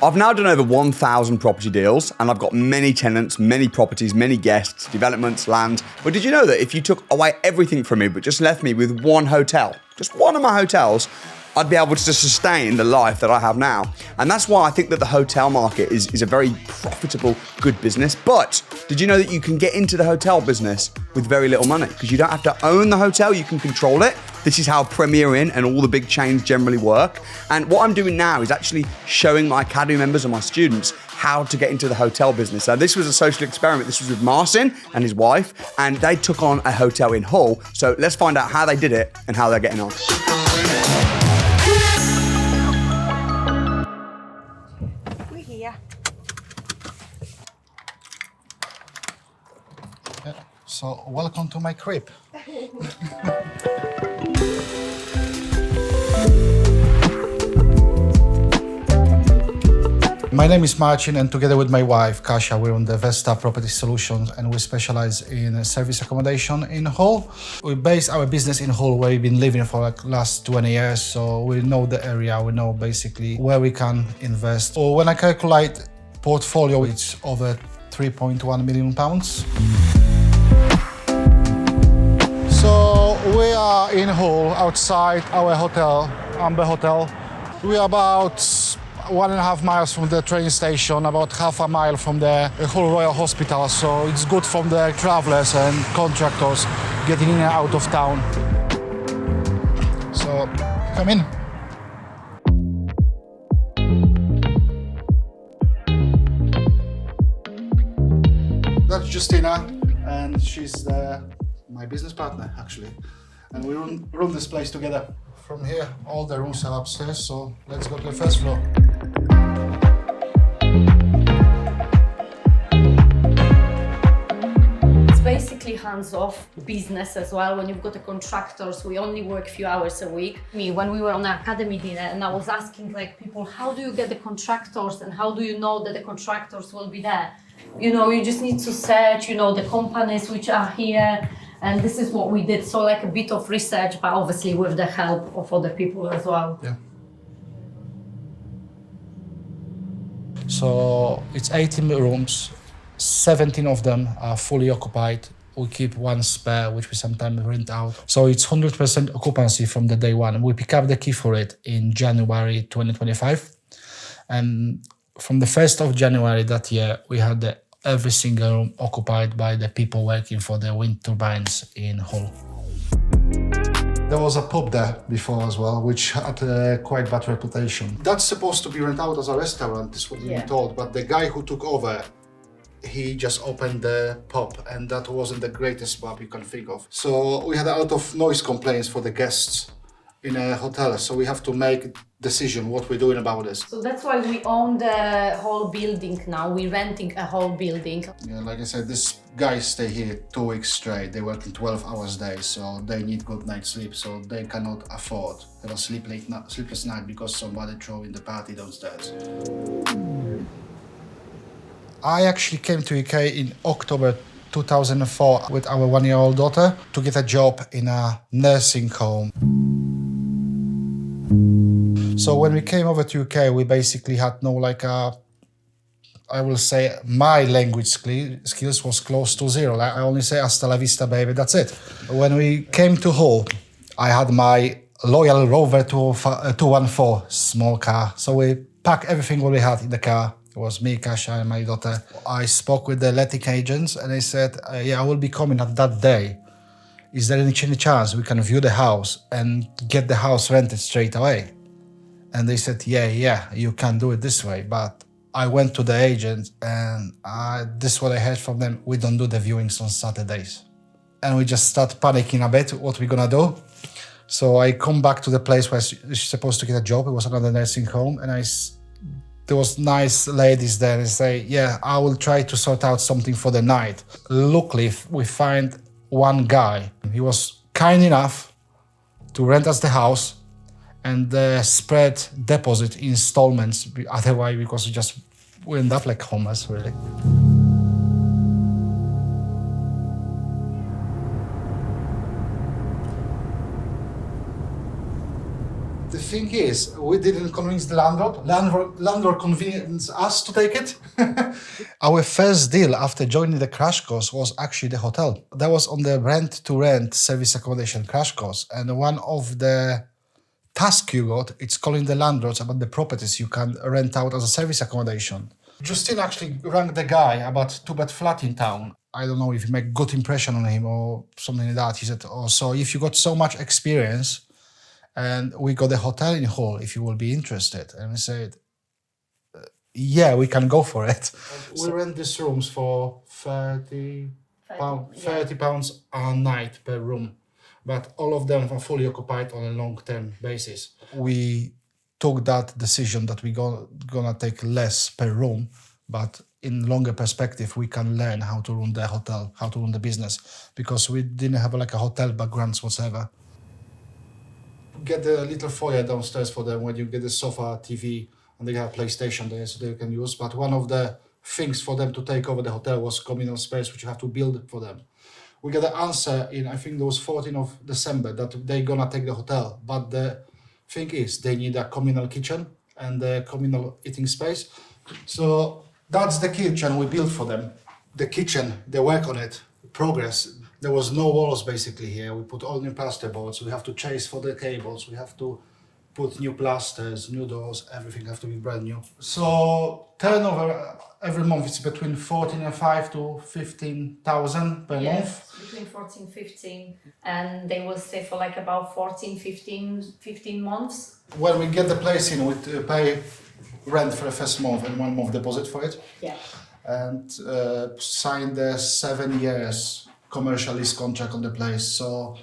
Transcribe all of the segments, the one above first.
I've now done over 1,000 property deals and I've got many tenants, many properties, many guests, developments, land. But did you know that if you took away everything from me but just left me with one hotel, just one of my hotels, I'd be able to sustain the life that I have now. And that's why I think that the hotel market is a very profitable, good business. But did you know that you can get into the hotel business with very little money? Because you don't have to own the hotel, you can control it. This is how Premier Inn and all the big chains generally work. And what I'm doing now is actually showing my academy members and my students how to get into the hotel business. So this was a social experiment. This was with Marcin and his wife, and they took on a hotel in Hull. So let's find out how they did it and how they're getting on. We're here. So welcome to my crib. My name is Marcin, and together with my wife, Kasha, we're on the Vesta Property Solutions, and we specialize in service accommodation in Hull. We base our business in Hull, where we've been living for like last 20 years, so we know the area, we know basically where we can invest. Or when I calculate portfolio, it's over £3.1 million. So we are in Hull, outside our hotel, Amber Hotel. We are about 1.5 miles from the train station, about half a mile from the Hull Royal Hospital, so it's good from the travellers and contractors getting in and out of town. So, come in. That's Justina, and she's my business partner, actually. And we run this place together. From here, all the rooms are upstairs, so let's go to the first floor. It's basically hands-off business as well. When you've got the contractors, we only work a few hours a week. When we were on the academy dinner, and I was asking like people, how do you get the contractors and how do you know that the contractors will be there? You know, you just need to search, you know, the companies which are here. And this is what we did, so like a bit of research, but obviously with the help of other people as well. Yeah. So it's 18 rooms, 17 of them are fully occupied. We keep one spare, which we sometimes rent out. So it's 100% occupancy from the day one. We pick up the key for it in January 2025. And from the 1st of January that year, we had every single room occupied by the people working for the wind turbines in Hull. There was a pub there before as well, which had a quite bad reputation. That's supposed to be rented out as a restaurant, is what we've been told, but the guy who took over, he just opened the pub, and that wasn't the greatest pub you can think of. So we had a lot of noise complaints for the guests in a hotel, so we have to make decision what we're doing about this. So that's why we own the whole building now. We're renting a whole building. Yeah, like I said, these guys stay here 2 weeks straight. They work in 12 hours a day, so they need good night's sleep, so they cannot afford to have a sleepless night because somebody threw in the party downstairs. I actually came to UK in October 2004 with our 1-year-old daughter to get a job in a nursing home. So when we came over to UK, we basically had no I will say my language skills was close to zero. I only say hasta la vista, baby, that's it. When we came to Hull, I had my loyal Rover 214 small car. So we packed everything what we had in the car. It was me, Kasha, and my daughter. I spoke with the letting agents and they said, yeah, I will be coming at that day. Is there any chance we can view the house and get the house rented straight away? And they said, yeah, you can do it this way. But I went to the agent and this is what I heard from them. We don't do the viewings on Saturdays. And we just start panicking a bit, what we're gonna do. So I come back to the place where she's supposed to get a job. It was another nursing home. And there was nice ladies there and say, yeah, I will try to sort out something for the night. Luckily, we find one guy. He was kind enough to rent us the house and spread deposit installments, otherwise because we end up like homeless, really. thing is, we didn't convince the landlord. Landlord convinced us to take it. Our first deal after joining the crash course was actually the hotel. That was on the rent-to-rent service accommodation crash course. And one of the tasks you got, it's calling the landlords about the properties you can rent out as a service accommodation. Justine actually rang the guy about two-bed flat in town. I don't know if you make good impression on him or something like that. He said, oh, so if you got so much experience and we got a hotel in Hull, if you will be interested. And we said, yeah, we can go for it. We rent these rooms for £30 a night per room. But all of them are fully occupied on a long-term basis. We took that decision that we're gonna take less per room, but in longer perspective, we can learn how to run the hotel, how to run the business, because we didn't have like a hotel background whatsoever. Get a little foyer downstairs for them when you get a sofa, TV, and they have PlayStation there so they can use. But one of the things for them to take over the hotel was communal space, which you have to build for them. We got the answer in, I think it was 14th of December, that they're gonna take the hotel. But the thing is, they need a communal kitchen and a communal eating space. So that's the kitchen we built for them. The kitchen, they work on it, progress. There was no walls basically here. We put all new plasterboards. We have to chase for the cables. We have to put new plasters, new doors, everything have to be brand new. So turnover every month is between 14,500 to 15,000 per month. Between 14, 15, and they will stay for like about 14, 15 months. When we get the place in, we pay rent for the first month and 1 month deposit for it. Yeah. And sign the 7 years commercial lease contract on the place. So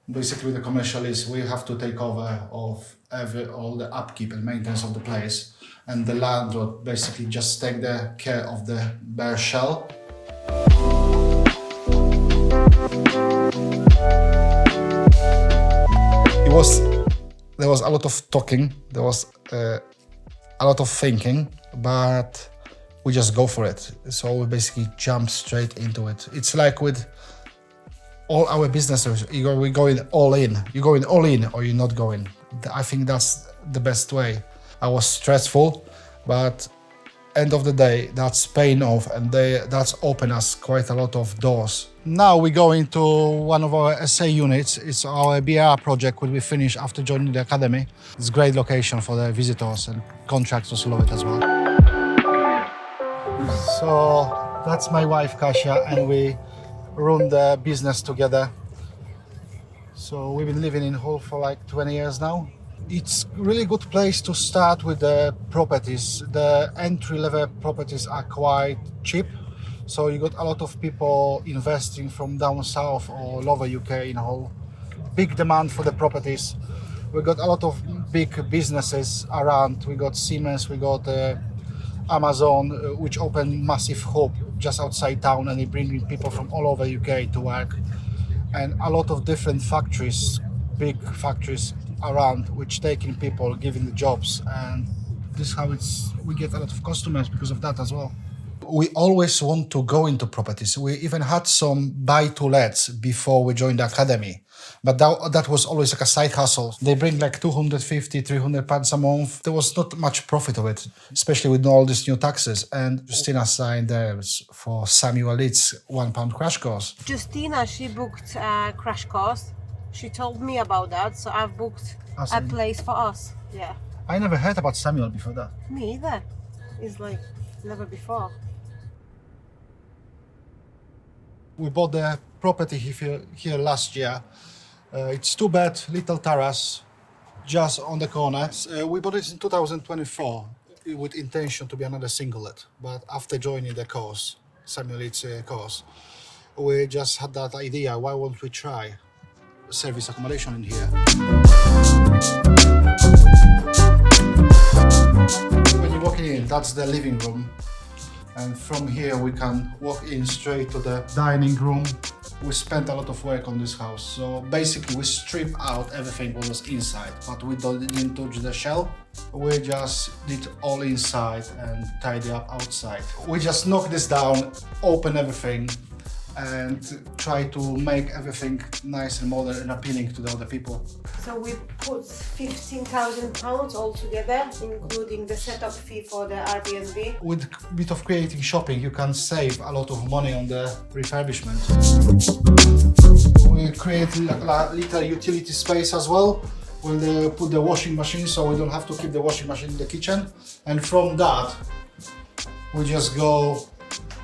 basically with the commercial lease, we have to take over of all the upkeep and maintenance of the place. And the landlord basically just take the care of the bare shell. There was a lot of talking, there was a lot of thinking, but we just go for it. So we basically jump straight into it. It's like with all our businesses, we're going all in. You're going all in or you're not going. I think that's the best way. I was stressful, but end of the day, that's paying off and that's opened us quite a lot of doors. Now we go into one of our SA units. It's our BR project, which we finished after joining the academy. It's a great location for the visitors and contractors love it as well. So that's my wife Kasha, and we run the business together. So we've been living in Hull for like 20 years now. It's a really good place to start with the properties. The entry-level properties are quite cheap. So you got a lot of people investing from down south or all over UK in Hull. Big demand for the properties. We got a lot of big businesses around. We got Siemens, we got Amazon, which opened massive hub just outside town, and they bringing people from all over UK to work. And a lot of different factories, big factories around, which taking people, giving the jobs, and this is how we get a lot of customers because of that as well. We always want to go into properties. We even had some buy-to-lets before we joined the academy, but that was always like a side hustle. They bring like 250, 300 pounds a month. There was not much profit of it, especially with all these new taxes. And Justina signed there for Samuel Leeds £1 crash course. Justina, she booked a crash course. She told me about that, so I've booked a place for us. Yeah. I never heard about Samuel before that. Me either. It's like never before. We bought the property here last year. It's 2-bed, little terrace, just on the corner. We bought it in 2024 with intention to be another singlet. But after joining the course, Samuel Leeds course, we just had that idea, why won't we try service accommodation in here? When you're walking in, that's the living room. And from here we can walk in straight to the dining room. We spent a lot of work on this house. So basically we strip out everything what was inside, but we didn't touch the shell. We just did all inside and tidy up outside. We just knocked this down, open everything, and try to make everything nice and modern and appealing to the other people. So we put £15,000 altogether, including the setup fee for the Airbnb. With a bit of creating shopping, you can save a lot of money on the refurbishment. We create a little utility space as well. We'll put the washing machine, so we don't have to keep the washing machine in the kitchen. And from that, we just go.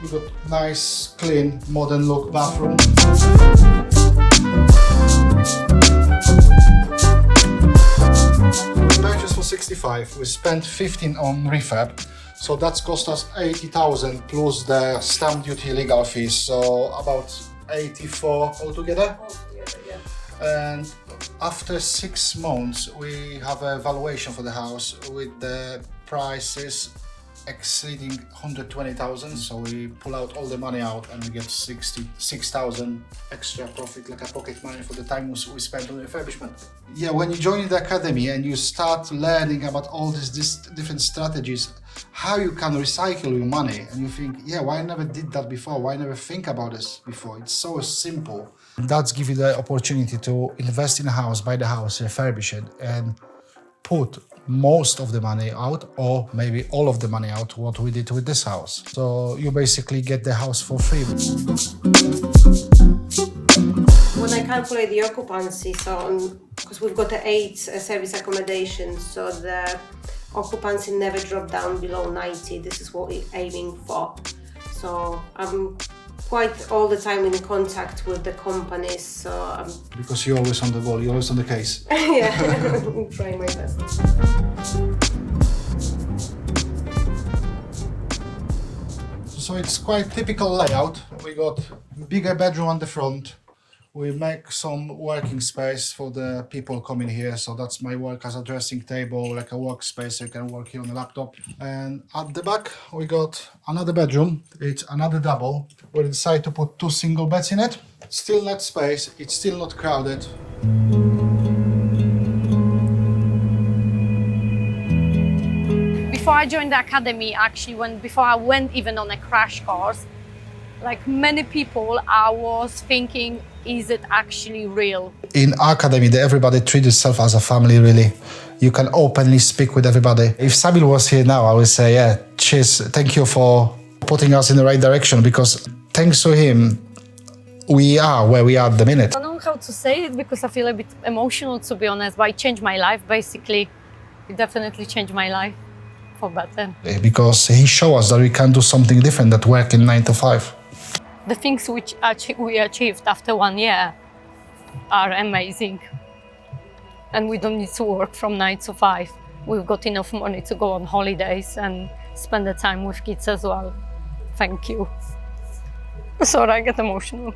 We got nice, clean, modern look bathroom. We purchased for 65. We spent 15 on refurb, so that's cost us 80,000 plus the stamp duty, legal fees, so about 84 altogether. And after 6 months, we have a valuation for the house with the prices exceeding 120,000, so we pull out all the money out and we get 66,000 extra profit, like a pocket money for the time we spent on refurbishment. Yeah, when you join the academy and you start learning about all these different strategies, how you can recycle your money, and you think, yeah, why I never did that before? Why I never think about this before? It's so simple. That's give you the opportunity to invest in a house, buy the house, refurbish it, and put most of the money out, or maybe all of the money out, what we did with this house. So you basically get the house for free. When I calculate the occupancy, so because we've got the 8 service accommodations, so the occupancy never dropped down below 90. This is what we're aiming for. So I'm quite all the time in contact with the companies, so I'm Because you're always on the ball, you're always on the case. yeah, I'm trying my best. So it's quite typical layout. We got bigger bedroom on the front. We make some working space for the people coming here. So that's my work as a dressing table, like a workspace, so you can work here on the laptop. And at the back, we got another bedroom. It's another double. We decided to put 2 single beds in it. Still not space, it's still not crowded. Before I joined the academy, actually, before I went even on a crash course, like many people, I was thinking, is it actually real? In our academy, everybody treats itself as a family, really. You can openly speak with everybody. If Sabil was here now, I would say, yeah, cheers, thank you for putting us in the right direction, because thanks to him, we are where we are at the minute. I don't know how to say it because I feel a bit emotional, to be honest, but it changed my life, basically. It definitely changed my life for better. Because he showed us that we can do something different than work in 9 to 5. The things which we achieved after 1 year are amazing. And we don't need to work from 9 to 5. We've got enough money to go on holidays and spend the time with kids as well. Thank you. Sorry, I get emotional.